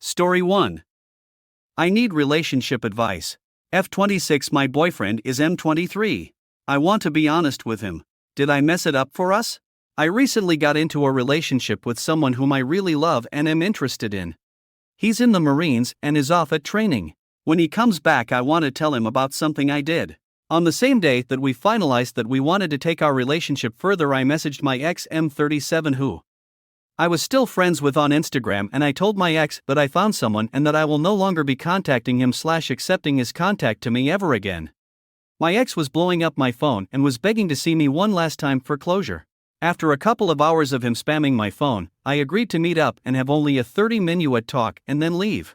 Story 1. I need relationship advice. F26. My boyfriend is M23. I want to be honest with him. Did I mess it up for us? I recently got into a relationship with someone whom I really love and am interested in. He's in the Marines and is off at training. When he comes back, I want to tell him about something I did. On the same day that we finalized that we wanted to take our relationship further, I messaged my ex M37, who I was still friends with on Instagram, and I told my ex that I found someone and that I will no longer be contacting him / accepting his contact to me ever again. My ex was blowing up my phone and was begging to see me one last time for closure. After a couple of hours of him spamming my phone, I agreed to meet up and have only a 30-minute talk and then leave.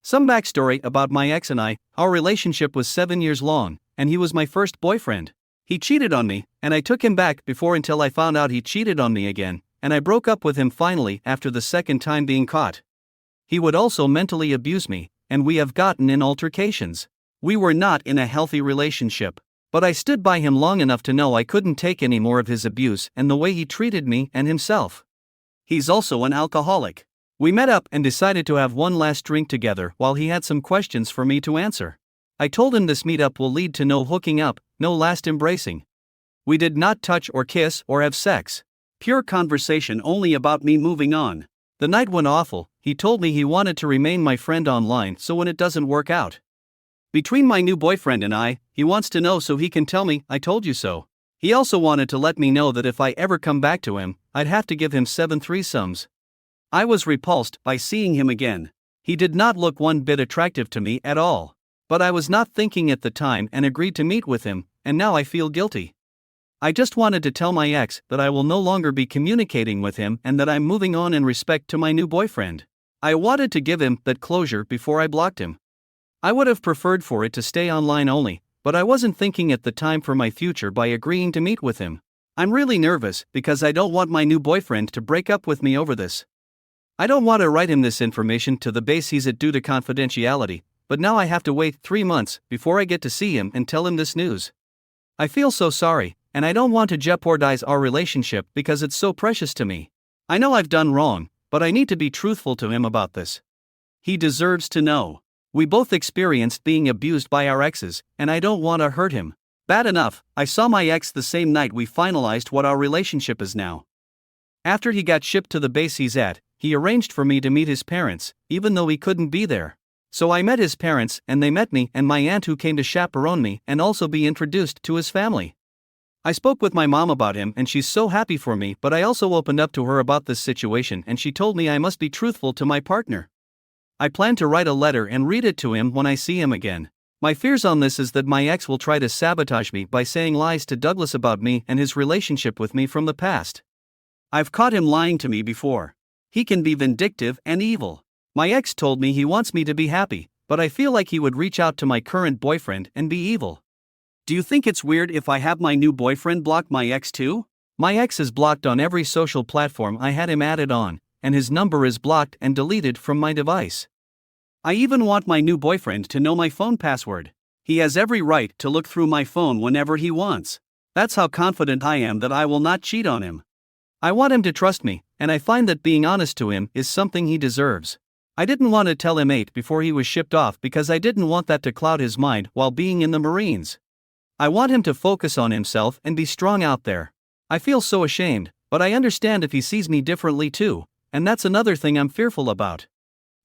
Some backstory about my ex and I: our relationship was 7 years long, and he was my first boyfriend. He cheated on me, and I took him back before until I found out he cheated on me again, and I broke up with him finally after the second time being caught. He would also mentally abuse me, and we have gotten in altercations. We were not in a healthy relationship, but I stood by him long enough to know I couldn't take any more of his abuse and the way he treated me and himself. He's also an alcoholic. We met up and decided to have one last drink together while he had some questions for me to answer. I told him this meetup will lead to no hooking up, no last embracing. We did not touch or kiss or have sex. Pure conversation only about me moving on. The night went awful. He told me he wanted to remain my friend online, so when it doesn't work out between my new boyfriend and I, he wants to know so he can tell me, "I told you so." He also wanted to let me know that if I ever come back to him, I'd have to give him 7 threesomes. I was repulsed by seeing him again. He did not look one bit attractive to me at all. But I was not thinking at the time and agreed to meet with him, and now I feel guilty. I just wanted to tell my ex that I will no longer be communicating with him and that I'm moving on in respect to my new boyfriend. I wanted to give him that closure before I blocked him. I would have preferred for it to stay online only, but I wasn't thinking at the time for my future by agreeing to meet with him. I'm really nervous because I don't want my new boyfriend to break up with me over this. I don't want to write him this information to the base he's at due to confidentiality, but now I have to wait 3 months before I get to see him and tell him this news. I feel so sorry, and I don't want to jeopardize our relationship because it's so precious to me. I know I've done wrong, but I need to be truthful to him about this. He deserves to know. We both experienced being abused by our exes, and I don't want to hurt him. Bad enough, I saw my ex the same night we finalized what our relationship is now. After he got shipped to the base he's at, he arranged for me to meet his parents, even though he couldn't be there. So I met his parents, and they met me and my aunt, who came to chaperone me and also be introduced to his family. I spoke with my mom about him and she's so happy for me, but I also opened up to her about this situation and she told me I must be truthful to my partner. I plan to write a letter and read it to him when I see him again. My fears on this is that my ex will try to sabotage me by saying lies to Douglas about me and his relationship with me from the past. I've caught him lying to me before. He can be vindictive and evil. My ex told me he wants me to be happy, but I feel like he would reach out to my current boyfriend and be evil. Do you think it's weird if I have my new boyfriend block my ex too? My ex is blocked on every social platform I had him added on, and his number is blocked and deleted from my device. I even want my new boyfriend to know my phone password. He has every right to look through my phone whenever he wants. That's how confident I am that I will not cheat on him. I want him to trust me, and I find that being honest to him is something he deserves. I didn't want to tell him 8 before he was shipped off because I didn't want that to cloud his mind while being in the Marines. I want him to focus on himself and be strong out there. I feel so ashamed, but I understand if he sees me differently too, and that's another thing I'm fearful about.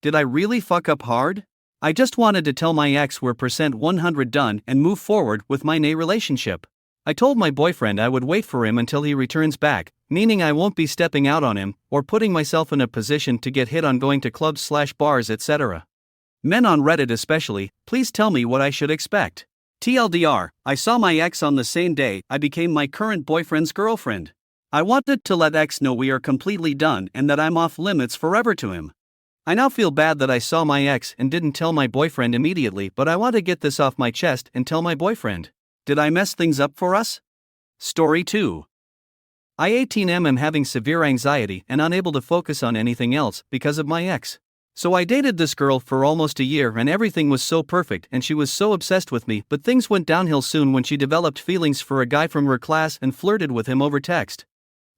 Did I really fuck up hard? I just wanted to tell my ex we're %100 done and move forward with my new relationship. I told my boyfriend I would wait for him until he returns back, meaning I won't be stepping out on him or putting myself in a position to get hit on going to clubs / bars, etc. Men on Reddit especially, please tell me what I should expect. TLDR, I saw my ex on the same day I became my current boyfriend's girlfriend. I wanted to let ex know we are completely done and that I'm off limits forever to him. I now feel bad that I saw my ex and didn't tell my boyfriend immediately, but I want to get this off my chest and tell my boyfriend. Did I mess things up for us? Story 2. I 18 am having severe anxiety and unable to focus on anything else because of my ex. So I dated this girl for almost a year and everything was so perfect and she was so obsessed with me, but things went downhill soon when she developed feelings for a guy from her class and flirted with him over text.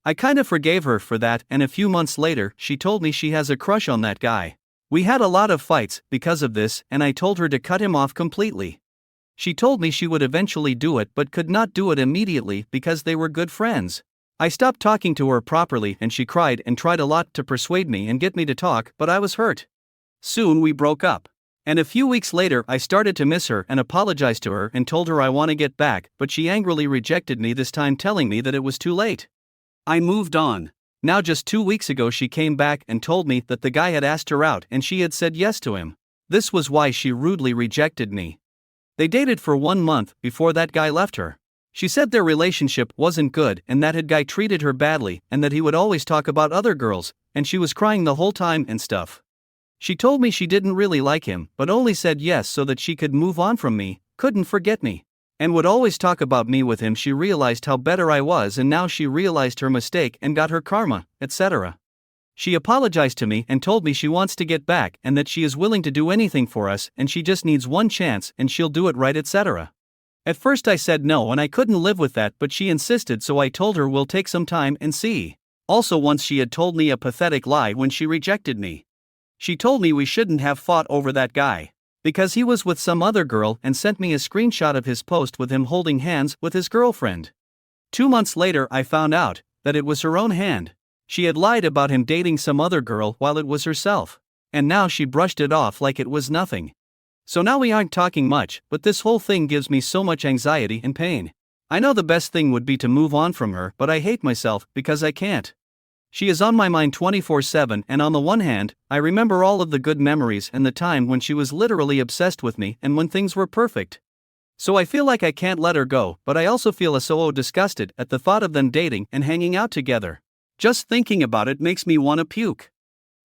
I kinda forgave her for that, and a few months later she told me she has a crush on that guy. We had a lot of fights because of this, and I told her to cut him off completely. She told me she would eventually do it but could not do it immediately because they were good friends. I stopped talking to her properly and she cried and tried a lot to persuade me and get me to talk, but I was hurt. Soon we broke up. And a few weeks later I started to miss her and apologized to her and told her I want to get back, but she angrily rejected me, this time telling me that it was too late. I moved on. Now just 2 weeks ago she came back and told me that the guy had asked her out and she had said yes to him. This was why she rudely rejected me. They dated for 1 month before that guy left her. She said their relationship wasn't good and that guy treated her badly and that he would always talk about other girls, and she was crying the whole time and stuff. She told me she didn't really like him but only said yes so that she could move on from me, couldn't forget me, and would always talk about me with him. She realized how better I was and now she realized her mistake and got her karma, etc. She apologized to me and told me she wants to get back and that she is willing to do anything for us and she just needs one chance and she'll do it right, etc. At first I said no and I couldn't live with that, but she insisted, so I told her we'll take some time and see. Also, once she had told me a pathetic lie when she rejected me. She told me we shouldn't have fought over that guy because he was with some other girl and sent me a screenshot of his post with him holding hands with his girlfriend. 2 months later I found out that it was her own hand. She had lied about him dating some other girl while it was herself. And now she brushed it off like it was nothing. So now we aren't talking much, but this whole thing gives me so much anxiety and pain. I know the best thing would be to move on from her, but I hate myself because I can't. She is on my mind 24/7, and on the one hand, I remember all of the good memories and the time when she was literally obsessed with me and when things were perfect. So I feel like I can't let her go, but I also feel so disgusted at the thought of them dating and hanging out together. Just thinking about it makes me want to puke.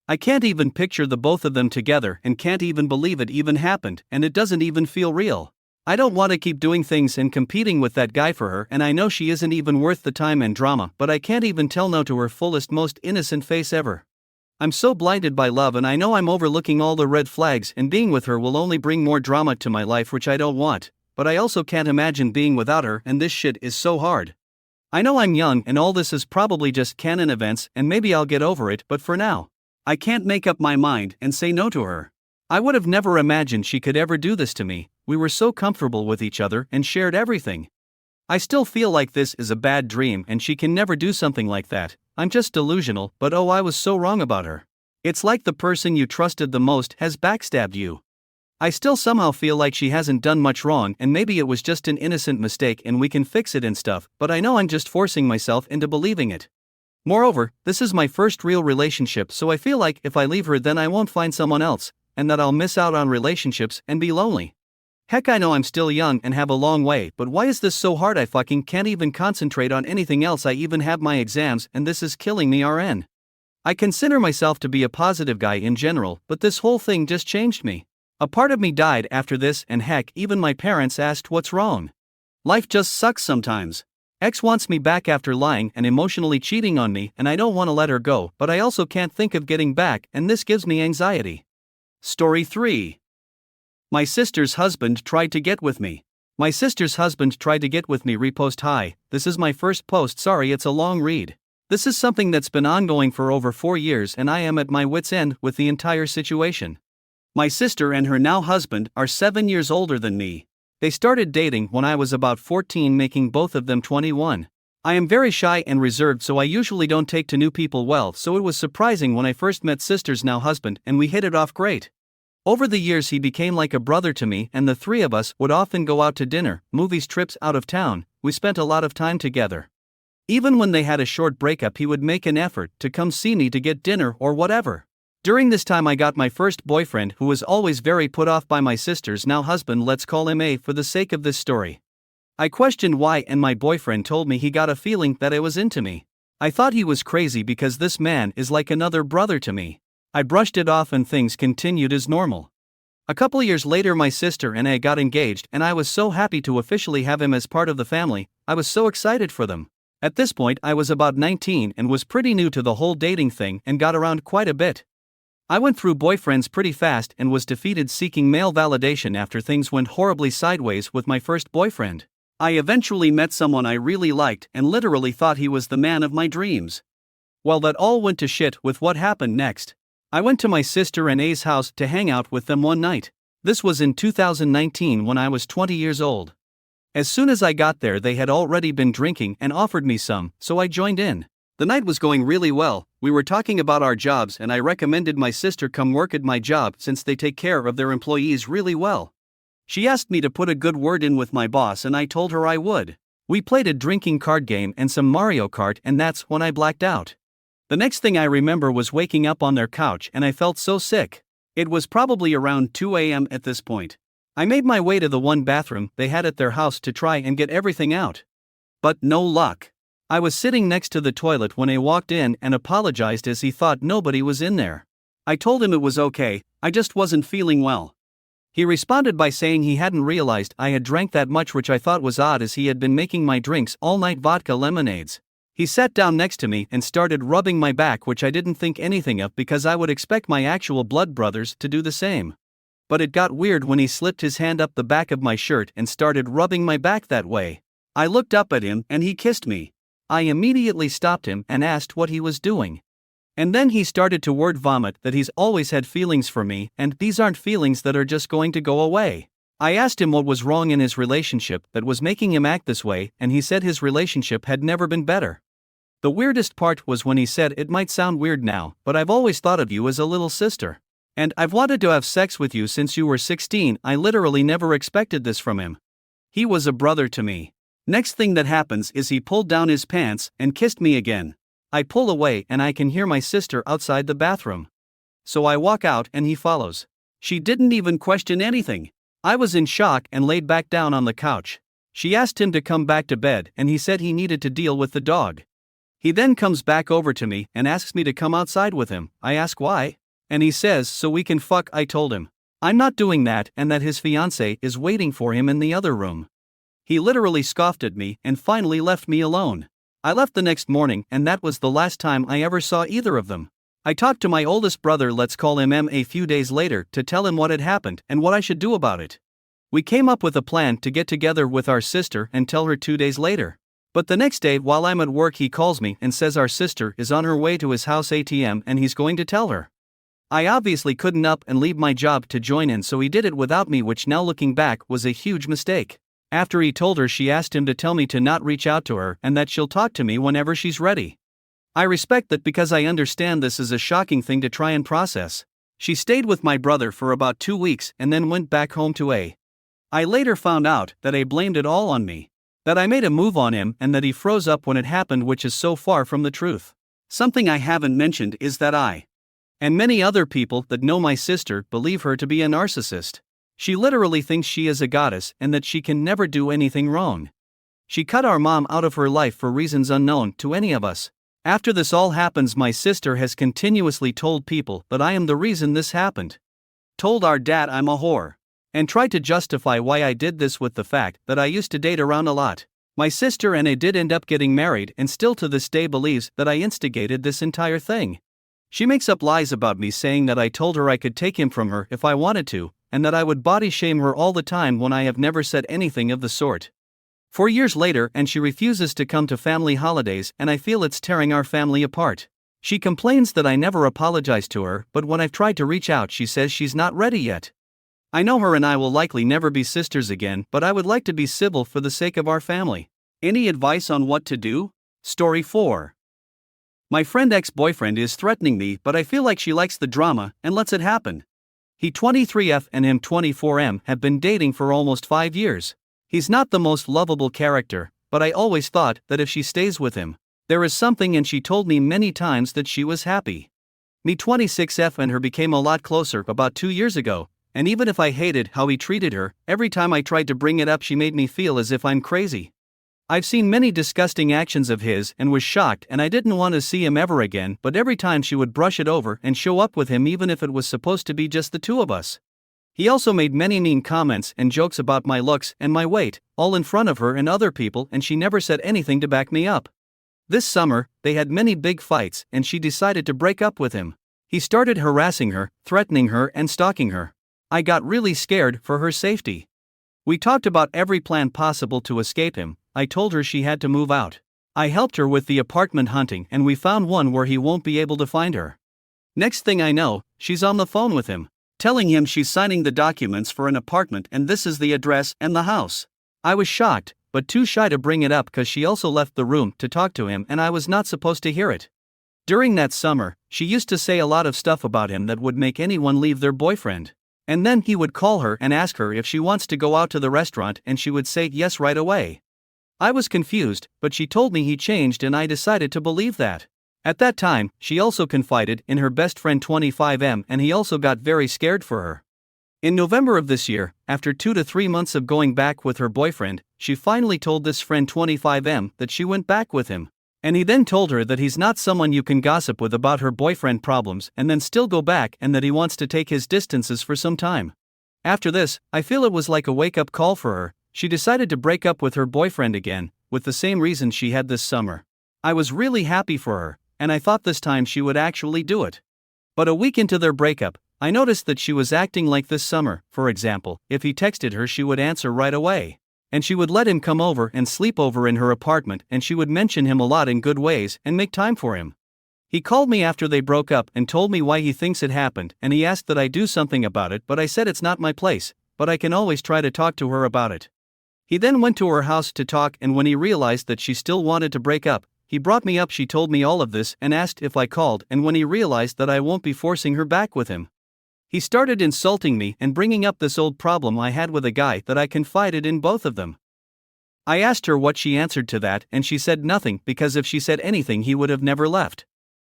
I can't even picture the both of them together and can't even believe it even happened, and it doesn't even feel real. I don't want to keep doing things and competing with that guy for her, and I know she isn't even worth the time and drama, but I can't even tell no to her fullest, most innocent face ever. I'm so blinded by love, and I know I'm overlooking all the red flags, and being with her will only bring more drama to my life, which I don't want, but I also can't imagine being without her, and this shit is so hard. I know I'm young and all this is probably just canon events and maybe I'll get over it, but for now, I can't make up my mind and say no to her. I would have never imagined she could ever do this to me. We were so comfortable with each other and shared everything. I still feel like this is a bad dream and she can never do something like that. I'm just delusional, but oh, I was so wrong about her. It's like the person you trusted the most has backstabbed you. I still somehow feel like she hasn't done much wrong and maybe it was just an innocent mistake and we can fix it and stuff, but I know I'm just forcing myself into believing it. Moreover, this is my first real relationship, so I feel like if I leave her then I won't find someone else, and that I'll miss out on relationships and be lonely. Heck, I know I'm still young and have a long way, but why is this so hard? I fucking can't even concentrate on anything else. I even have my exams and this is killing me. RN. I consider myself to be a positive guy in general, but this whole thing just changed me. A part of me died after this, and heck, even my parents asked what's wrong. Life just sucks sometimes. Ex wants me back after lying and emotionally cheating on me, and I don't want to let her go, but I also can't think of getting back, and this gives me anxiety. Story 3. My sister's husband tried to get with me. My sister's husband tried to get with me. Repost. Hi, this is my first post. Sorry, it's a long read. This is something that's been ongoing for over 4 years, and I am at my wit's end with the entire situation. My sister and her now husband are 7 years older than me. They started dating when I was about 14, making both of them 21. I am very shy and reserved, so I usually don't take to new people well, so it was surprising when I first met sister's now husband and we hit it off great. Over the years he became like a brother to me, and the three of us would often go out to dinner, movies, trips out of town. We spent a lot of time together. Even when they had a short breakup he would make an effort to come see me to get dinner or whatever. During this time I got my first boyfriend, who was always very put off by my sister's now husband. Let's call him A for the sake of this story. I questioned why, and my boyfriend told me he got a feeling that it was into me. I thought he was crazy because this man is like another brother to me. I brushed it off and things continued as normal. A couple years later my sister and I got engaged, and I was so happy to officially have him as part of the family. I was so excited for them. At this point I was about 19 and was pretty new to the whole dating thing and got around quite a bit. I went through boyfriends pretty fast and was defeated seeking male validation after things went horribly sideways with my first boyfriend. I eventually met someone I really liked and literally thought he was the man of my dreams. Well, that all went to shit with what happened next. I went to my sister and A's house to hang out with them one night. This was in 2019 when I was 20 years old. As soon as I got there, they had already been drinking and offered me some, so I joined in. The night was going really well. We were talking about our jobs and I recommended my sister come work at my job since they take care of their employees really well. She asked me to put a good word in with my boss and I told her I would. We played a drinking card game and some Mario Kart and that's when I blacked out. The next thing I remember was waking up on their couch and I felt so sick. It was probably around 2 a.m. at this point. I made my way to the one bathroom they had at their house to try and get everything out. But no luck. I was sitting next to the toilet when he walked in and apologized as he thought nobody was in there. I told him it was okay, I just wasn't feeling well. He responded by saying he hadn't realized I had drank that much, which I thought was odd as he had been making my drinks all night, vodka lemonades. He sat down next to me and started rubbing my back, which I didn't think anything of because I would expect my actual blood brothers to do the same. But it got weird when he slipped his hand up the back of my shirt and started rubbing my back that way. I looked up at him and he kissed me. I immediately stopped him and asked what he was doing. And then he started to word vomit that he's always had feelings for me and these aren't feelings that are just going to go away. I asked him what was wrong in his relationship that was making him act this way and he said his relationship had never been better. The weirdest part was when he said, "It might sound weird now, but I've always thought of you as a little sister. And I've wanted to have sex with you since you were 16. I literally never expected this from him. He was a brother to me." Next thing that happens is he pulled down his pants and kissed me again. I pull away and I can hear my sister outside the bathroom. So I walk out and he follows. She didn't even question anything. I was in shock and laid back down on the couch. She asked him to come back to bed and he said he needed to deal with the dog. He then comes back over to me and asks me to come outside with him. I ask why. And he says, "So we can fuck." I told him I'm not doing that and that his fiancée is waiting for him in the other room. He literally scoffed at me and finally left me alone. I left the next morning and that was the last time I ever saw either of them. I talked to my oldest brother, let's call him M, a few days later to tell him what had happened and what I should do about it. We came up with a plan to get together with our sister and tell her 2 days later. But the next day while I'm at work he calls me and says our sister is on her way to his house ATM and he's going to tell her. I obviously couldn't up and leave my job to join in, so he did it without me, which now looking back was a huge mistake. After he told her, she asked him to tell me to not reach out to her and that she'll talk to me whenever she's ready. I respect that because I understand this is a shocking thing to try and process. She stayed with my brother for about 2 weeks and then went back home to A. I later found out that A blamed it all on me. That I made a move on him and that he froze up when it happened, which is so far from the truth. Something I haven't mentioned is that I and many other people that know my sister believe her to be a narcissist. She literally thinks she is a goddess and that she can never do anything wrong. She cut our mom out of her life for reasons unknown to any of us. After this all happens, my sister has continuously told people that I am the reason this happened. Told our dad I'm a whore. And tried to justify why I did this with the fact that I used to date around a lot. My sister and I did end up getting married and still to this day believes that I instigated this entire thing. She makes up lies about me, saying that I told her I could take him from her if I wanted to, and that I would body shame her all the time when I have never said anything of the sort. 4 years later and she refuses to come to family holidays and I feel it's tearing our family apart. She complains that I never apologized to her, but when I've tried to reach out she says she's not ready yet. I know her and I will likely never be sisters again, but I would like to be civil for the sake of our family. Any advice on what to do? Story 4. My friend ex-boyfriend is threatening me, but I feel like she likes the drama and lets it happen. He 23F and him 24M have been dating for almost 5 years. He's not the most lovable character, but I always thought that if she stays with him, there is something, and she told me many times that she was happy. Me 26F and her became a lot closer about 2 years ago, and even if I hated how he treated her, every time I tried to bring it up she made me feel as if I'm crazy. I've seen many disgusting actions of his and was shocked, and I didn't want to see him ever again, but every time she would brush it over and show up with him even if it was supposed to be just the two of us. He also made many mean comments and jokes about my looks and my weight, all in front of her and other people, and she never said anything to back me up. This summer, they had many big fights and she decided to break up with him. He started harassing her, threatening her and stalking her. I got really scared for her safety. We talked about every plan possible to escape him. I told her she had to move out. I helped her with the apartment hunting and we found one where he won't be able to find her. Next thing I know, she's on the phone with him, telling him she's signing the documents for an apartment and this is the address and the house. I was shocked, but too shy to bring it up because she also left the room to talk to him and I was not supposed to hear it. During that summer, she used to say a lot of stuff about him that would make anyone leave their boyfriend. And then he would call her and ask her if she wants to go out to the restaurant and she would say yes right away. I was confused, but she told me he changed and I decided to believe that. At that time, she also confided in her best friend 25M and he also got very scared for her. In November of this year, after 2 to 3 months of going back with her boyfriend, she finally told this friend 25M that she went back with him. And he then told her that he's not someone you can gossip with about her boyfriend problems and then still go back and that he wants to take his distances for some time. After this, I feel it was like a wake-up call for her. She decided to break up with her boyfriend again, with the same reason she had this summer. I was really happy for her, and I thought this time she would actually do it. But a week into their breakup, I noticed that she was acting like this summer. For example, if he texted her she would answer right away. And she would let him come over and sleep over in her apartment and she would mention him a lot in good ways and make time for him. He called me after they broke up and told me why he thinks it happened and he asked that I do something about it but I said it's not my place, but I can always try to talk to her about it. He then went to her house to talk and when he realized that she still wanted to break up, he brought me up. She told me all of this and asked if I called and when he realized that I won't be forcing her back with him. He started insulting me and bringing up this old problem I had with a guy that I confided in both of them. I asked her what she answered to that and she said nothing because if she said anything he would have never left.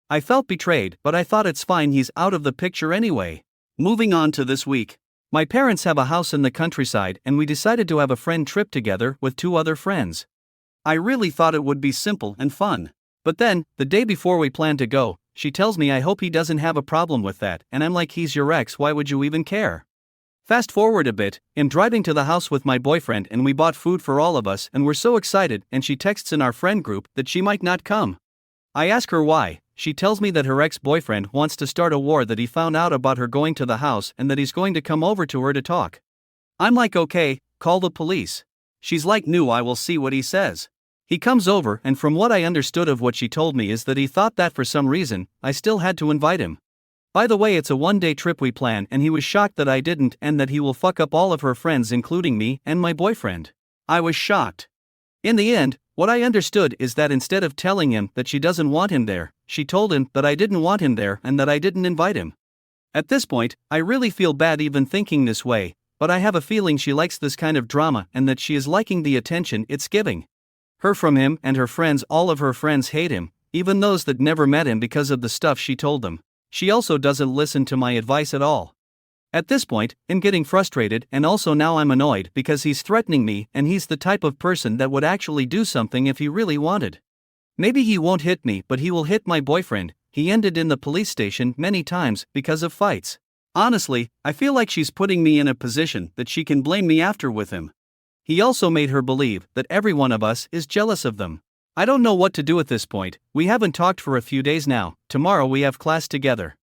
I felt betrayed but I thought it's fine, he's out of the picture anyway. Moving on to this week. My parents have a house in the countryside and we decided to have a friend trip together with 2 other friends. I really thought it would be simple and fun. But then, the day before we planned to go, she tells me I hope he doesn't have a problem with that and I'm like, he's your ex, why would you even care? Fast forward a bit, I'm driving to the house with my boyfriend and we bought food for all of us and we're so excited and she texts in our friend group that she might not come. I ask her why. She tells me that her ex-boyfriend wants to start a war, that he found out about her going to the house and that he's going to come over to her to talk. I'm like, okay, call the police. She's like, no, I will see what he says. He comes over and from what I understood of what she told me is that he thought that for some reason, I still had to invite him. By the way, it's a one-day trip we plan and he was shocked that I didn't and that he will fuck up all of her friends including me and my boyfriend. I was shocked. In the end, what I understood is that instead of telling him that she doesn't want him there, she told him that I didn't want him there and that I didn't invite him. At this point, I really feel bad even thinking this way, but I have a feeling she likes this kind of drama and that she is liking the attention it's giving her from him and her friends. All of her friends hate him, even those that never met him, because of the stuff she told them. She also doesn't listen to my advice at all. At this point, I'm getting frustrated and also now I'm annoyed because he's threatening me and he's the type of person that would actually do something if he really wanted. Maybe he won't hit me but he will hit my boyfriend. He ended in the police station many times because of fights. Honestly, I feel like she's putting me in a position that she can blame me after with him. He also made her believe that every one of us is jealous of them. I don't know what to do at this point. We haven't talked for a few days now. Tomorrow we have class together.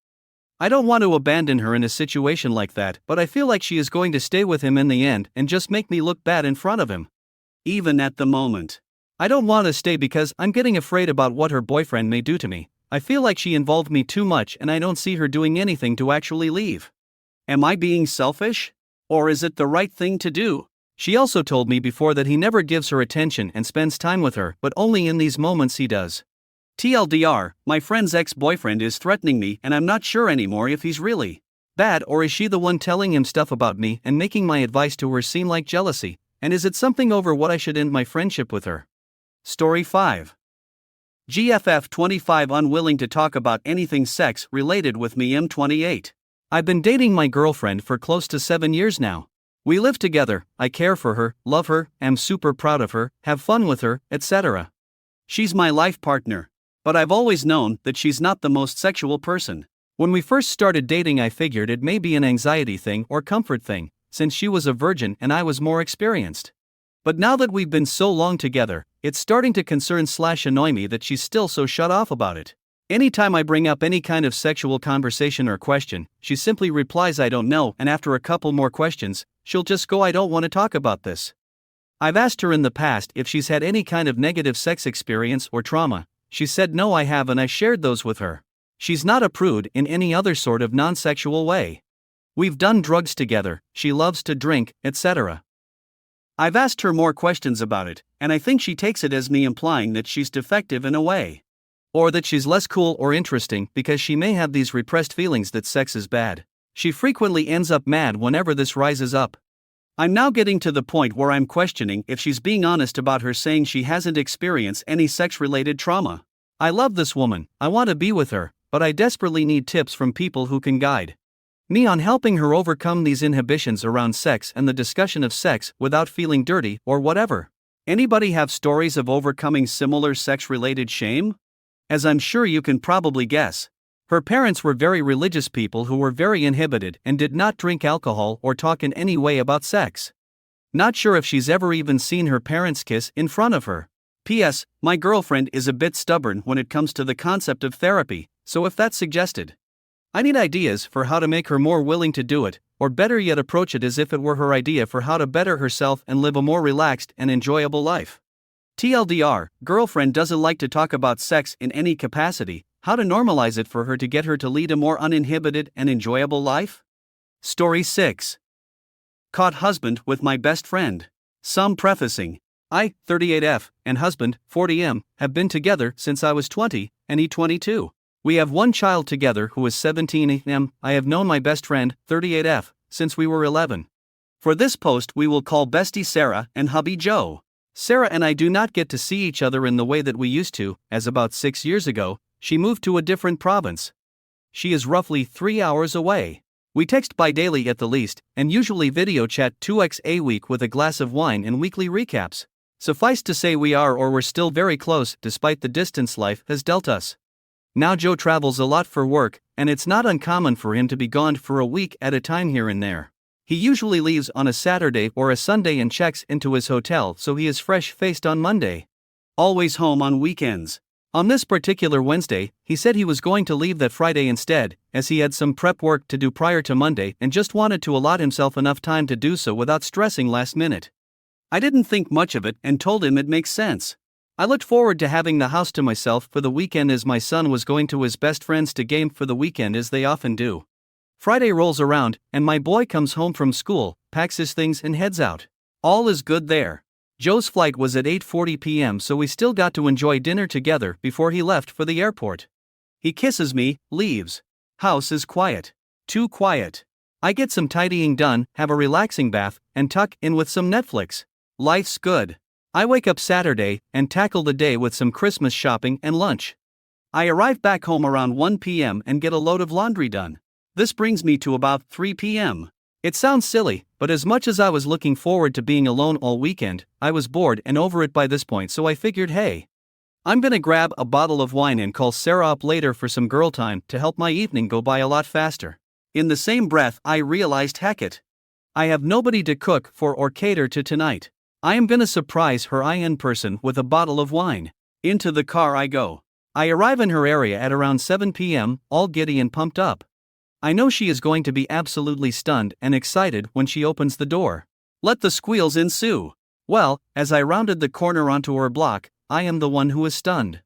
I don't want to abandon her in a situation like that, but I feel like she is going to stay with him in the end and just make me look bad in front of him. Even at the moment, I don't want to stay because I'm getting afraid about what her boyfriend may do to me. I feel like she involved me too much and I don't see her doing anything to actually leave. Am I being selfish? Or is it the right thing to do? She also told me before that he never gives her attention and spends time with her, but only in these moments he does. TLDR, my friend's ex-boyfriend is threatening me and I'm not sure anymore if he's really bad or is she the one telling him stuff about me and making my advice to her seem like jealousy, and is it something over what I should end my friendship with her? Story 5. GFF 25 unwilling to talk about anything sex related with me. M28. I've been dating my girlfriend for close to 7 years now. We live together, I care for her, love her, am super proud of her, have fun with her, etc. She's my life partner. But I've always known that she's not the most sexual person. When we first started dating I figured it may be an anxiety thing or comfort thing, since she was a virgin and I was more experienced. But now that we've been so long together, it's starting to concern/annoy me that she's still so shut off about it. Anytime I bring up any kind of sexual conversation or question, she simply replies I don't know, and after a couple more questions, she'll just go, I don't want to talk about this. I've asked her in the past if she's had any kind of negative sex experience or trauma. She said no, I have, and I shared those with her. She's not a prude in any other sort of non-sexual way. We've done drugs together, she loves to drink, etc. I've asked her more questions about it, and I think she takes it as me implying that she's defective in a way. Or that she's less cool or interesting because she may have these repressed feelings that sex is bad. She frequently ends up mad whenever this rises up. I'm now getting to the point where I'm questioning if she's being honest about her saying she hasn't experienced any sex-related trauma. I love this woman, I want to be with her, but I desperately need tips from people who can guide me on helping her overcome these inhibitions around sex and the discussion of sex without feeling dirty or whatever. Anybody have stories of overcoming similar sex-related shame? As I'm sure you can probably guess, her parents were very religious people who were very inhibited and did not drink alcohol or talk in any way about sex. Not sure if she's ever even seen her parents kiss in front of her. P.S. My girlfriend is a bit stubborn when it comes to the concept of therapy, so if that's suggested, I need ideas for how to make her more willing to do it, or better yet approach it as if it were her idea for how to better herself and live a more relaxed and enjoyable life. TLDR, girlfriend doesn't like to talk about sex in any capacity, how to normalize it for her to get her to lead a more uninhibited and enjoyable life? Story 6. Caught husband with my best friend. Some prefacing. I, 38F, and husband, 40M, have been together since I was 20, and he 22. We have one child together who is 17M. I have known my best friend, 38F, since we were 11. For this post we will call bestie Sarah and hubby Joe. Sarah and I do not get to see each other in the way that we used to, as about 6 years ago, she moved to a different province. She is roughly 3 hours away. We text bi-daily at the least, and usually video chat 2x a week with a glass of wine and weekly recaps. Suffice to say we are or we're still very close despite the distance life has dealt us. Now Joe travels a lot for work, and it's not uncommon for him to be gone for a week at a time here and there. He usually leaves on a Saturday or a Sunday and checks into his hotel so he is fresh-faced on Monday. Always home on weekends. On this particular Wednesday, he said he was going to leave that Friday instead, as he had some prep work to do prior to Monday and just wanted to allot himself enough time to do so without stressing last minute. I didn't think much of it and told him it makes sense. I looked forward to having the house to myself for the weekend as my son was going to his best friends to game for the weekend as they often do. Friday rolls around, and my boy comes home from school, packs his things and heads out. All is good there. Joe's flight was at 8:40 p.m. so we still got to enjoy dinner together before he left for the airport. He kisses me, leaves. House is quiet. Too quiet. I get some tidying done, have a relaxing bath, and tuck in with some Netflix. Life's good. I wake up Saturday and tackle the day with some Christmas shopping and lunch. I arrive back home around 1 p.m. and get a load of laundry done. This brings me to about 3 p.m. It sounds silly, but as much as I was looking forward to being alone all weekend, I was bored and over it by this point, so I figured, hey, I'm gonna grab a bottle of wine and call Sarah up later for some girl time to help my evening go by a lot faster. In the same breath, I realized, heck it, I have nobody to cook for or cater to tonight. I am gonna surprise her in person with a bottle of wine. Into the car I go. I arrive in her area at around 7 p.m., all giddy and pumped up. I know she is going to be absolutely stunned and excited when she opens the door. Let the squeals ensue. Well, as I rounded the corner onto her block, I am the one who is stunned.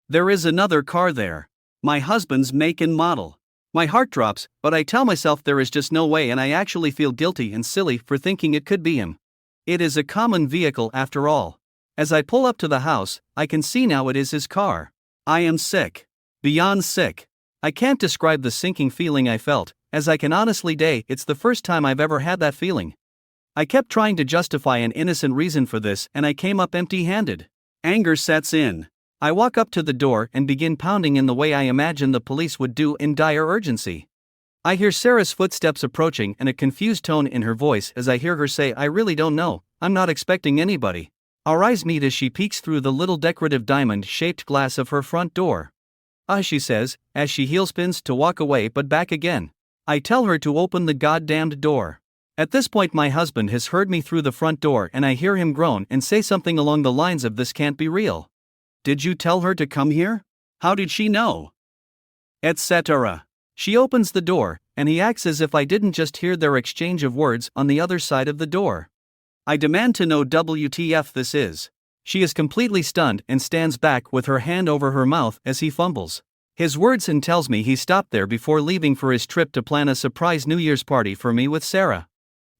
There is another car there. My husband's make and model. My heart drops, but I tell myself there is just no way, and I actually feel guilty and silly for thinking it could be him. It is a common vehicle after all. As I pull up to the house, I can see now it is his car. I am sick. Beyond sick. I can't describe the sinking feeling I felt, as I can honestly say it's the first time I've ever had that feeling. I kept trying to justify an innocent reason for this, and I came up empty-handed. Anger sets in. I walk up to the door and begin pounding in the way I imagine the police would do in dire urgency. I hear Sarah's footsteps approaching and a confused tone in her voice as I hear her say, I really don't know, I'm not expecting anybody. Our eyes meet as she peeks through the little decorative diamond-shaped glass of her front door. She says, as she heel spins to walk away but back again. I tell her to open the goddamned door. At this point my husband has heard me through the front door and I hear him groan and say something along the lines of, this can't be real. Did you tell her to come here? How did she know? Etc. She opens the door, and he acts as if I didn't just hear their exchange of words on the other side of the door. I demand to know WTF this is. She is completely stunned and stands back with her hand over her mouth as he fumbles. His words and tells me he stopped there before leaving for his trip to plan a surprise New Year's party for me with Sarah.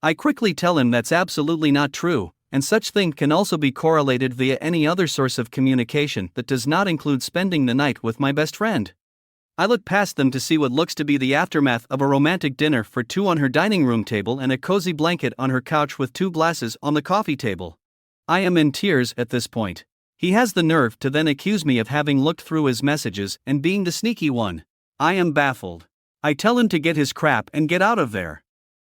I quickly tell him that's absolutely not true, and such thing can also be correlated via any other source of communication that does not include spending the night with my best friend. I look past them to see what looks to be the aftermath of a romantic dinner for two on her dining room table and a cozy blanket on her couch with two glasses on the coffee table. I am in tears at this point. He has the nerve to then accuse me of having looked through his messages and being the sneaky one. I am baffled. I tell him to get his crap and get out of there.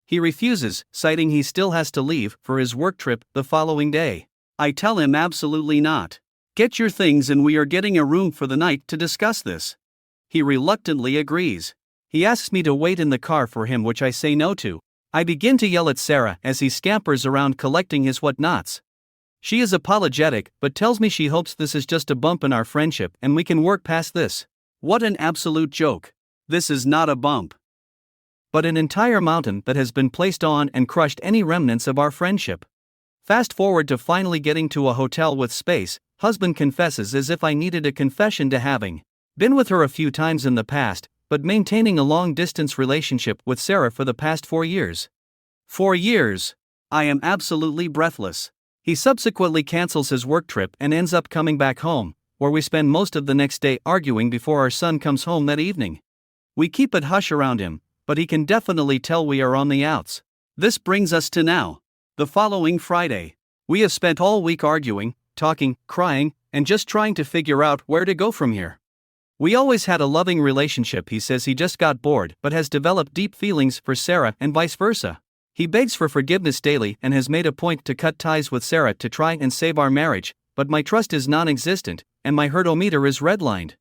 He refuses, citing he still has to leave for his work trip the following day. I tell him absolutely not. Get your things and we are getting a room for the night to discuss this. He reluctantly agrees. He asks me to wait in the car for him, which I say no to. I begin to yell at Sarah as he scampers around collecting his whatnots. She is apologetic but tells me she hopes this is just a bump in our friendship and we can work past this. What an absolute joke. This is not a bump, but an entire mountain that has been placed on and crushed any remnants of our friendship. Fast forward to finally getting to a hotel with space. Husband confesses as if I needed a confession to having been with her a few times in the past, but maintaining a long-distance relationship with Sarah for the past 4 years. 4 years! I am absolutely breathless. He subsequently cancels his work trip and ends up coming back home, where we spend most of the next day arguing before our son comes home that evening. We keep it hush around him, but he can definitely tell we are on the outs. This brings us to now. The following Friday. We have spent all week arguing, talking, crying, and just trying to figure out where to go from here. We always had a loving relationship. He says he just got bored but has developed deep feelings for Sarah and vice versa. He begs for forgiveness daily and has made a point to cut ties with Sarah to try and save our marriage, but my trust is non-existent, and my hurt-o-meter is redlined.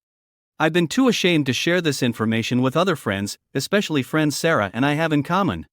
I've been too ashamed to share this information with other friends, especially friends Sarah and I have in common.